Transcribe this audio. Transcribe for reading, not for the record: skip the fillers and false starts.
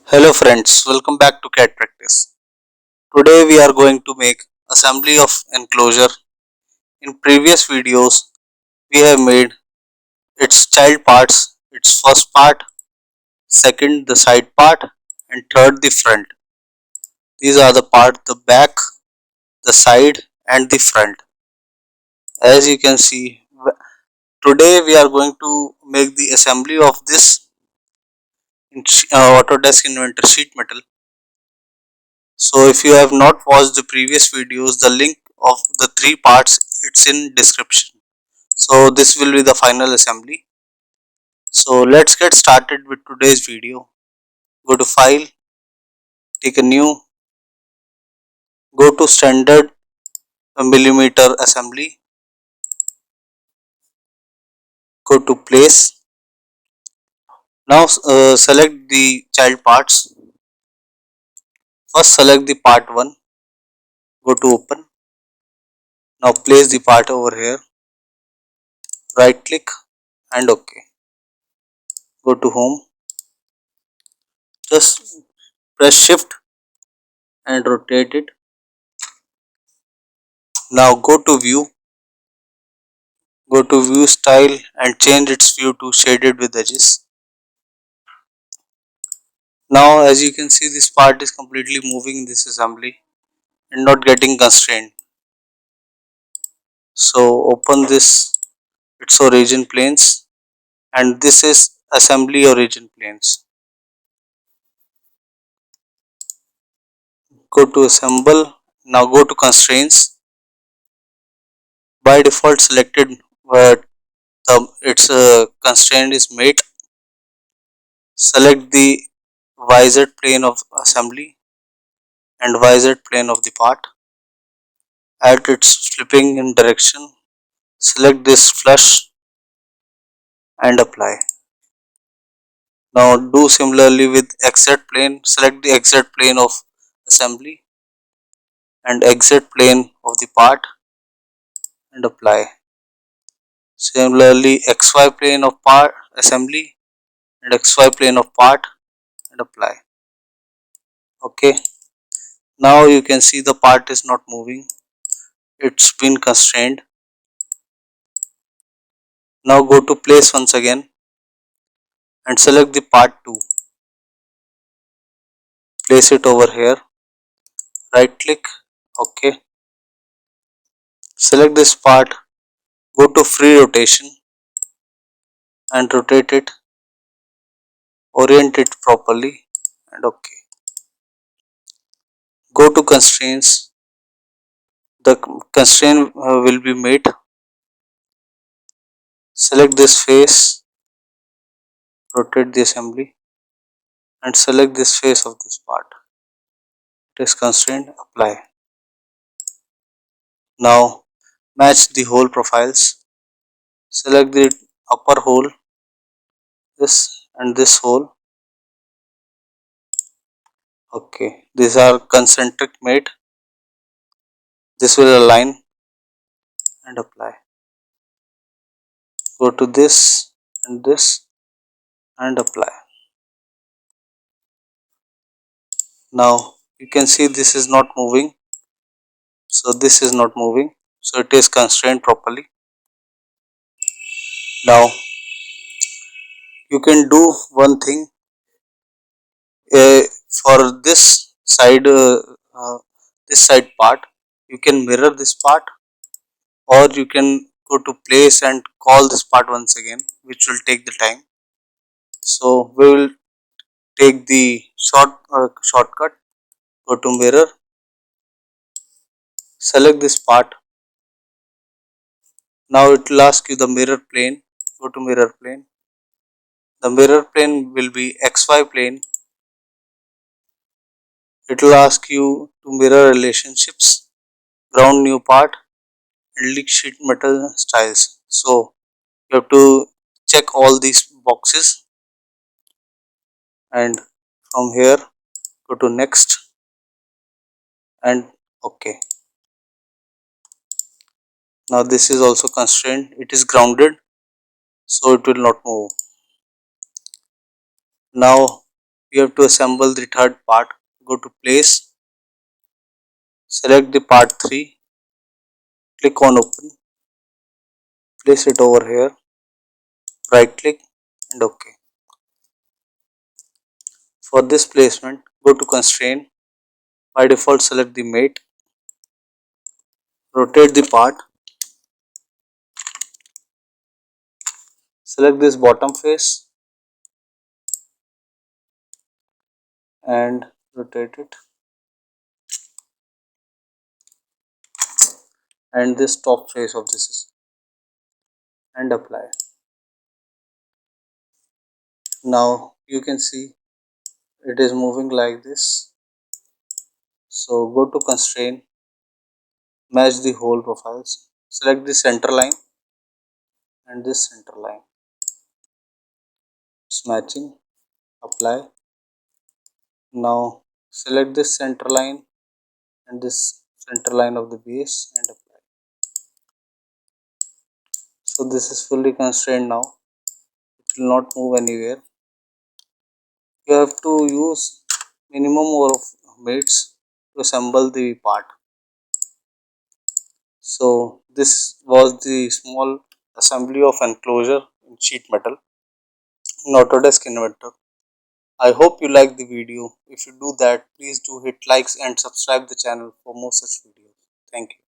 Hello friends, welcome back to CAD practice. Today we are going to make assembly of enclosure. In previous videos we have made its child parts, its first part, second the side part and third the front. These are the part the back, the side and the front. As you can see, today we are going to make the assembly of this Autodesk Inventor sheet metal. So if you have not watched the previous videos, the link of the three parts it's in description. So this will be the final assembly. So let's get started with today's video. Go to file, take a new, go to standard millimeter assembly, go to place. Now select the child parts. First select the part 1, go to open. Now place the part over here, right click and OK. Go to home, just press shift and rotate it. Now go to view, go to view style and change its view to shaded with edges. Now as you can see, this part is completely moving in this assembly and not getting constrained. So open this, its origin planes, and this is assembly origin planes. Go to assemble. Now go to constraints. By default selected where its constraint is mate. Select the YZ plane of assembly and YZ plane of the part. Add its flipping in direction. Select this flush and apply. Now do similarly with XZ plane. Select the XZ plane of assembly and XZ plane of the part and apply. Similarly XY plane of part assembly and XY plane of part and apply. Okay. Now you can see the part is not moving. It's been constrained. Now go to place once again and select the part 2. Place it over here. Right click. OK. Select this part. Go to free rotation and rotate it. Orient it properly and OK. Go to constraints. The constraint will be made. Select this face. Rotate the assembly and select this face of this part. It is constrained. Apply. Now match the hole profiles. Select the upper hole, this and this hole. Okay, these are concentric made. This will align and apply. Go to this and apply. Now you can see this is not moving. So this is not moving. So it is constrained properly. Now you can do one thing. For uh, this side part, you can mirror this part, or you can go to place and call this part once again, which will take the time. So we will take the shortcut. Go to mirror, select this part. Now it will ask you the mirror plane. Go to mirror plane. The mirror plane will be XY plane. It will ask you to mirror relationships, ground new part, and leak sheet metal styles. So you have to check all these boxes, and from here go to next and OK. Now this is also constrained. It is grounded, so it will not move. Now we have to assemble the third part. Go to place, select the part 3, click on open, place it over here, right click and OK. For this placement, go to constraint, by default select the mate, rotate the part, select this bottom face and rotate it, and this top face of this and apply. Now you can see it is moving like this. So go to constraint, match the whole profiles, select the center line and this center line, it's matching, apply. Now select this center line and this center line of the base and apply. So this is fully constrained now, it will not move anywhere. You have to use minimum number of mates to assemble the part. So this was the small assembly of enclosure in sheet metal in Autodesk Inventor. I hope you like the video. If you do that, please do hit likes and subscribe the channel for more such videos. Thank you.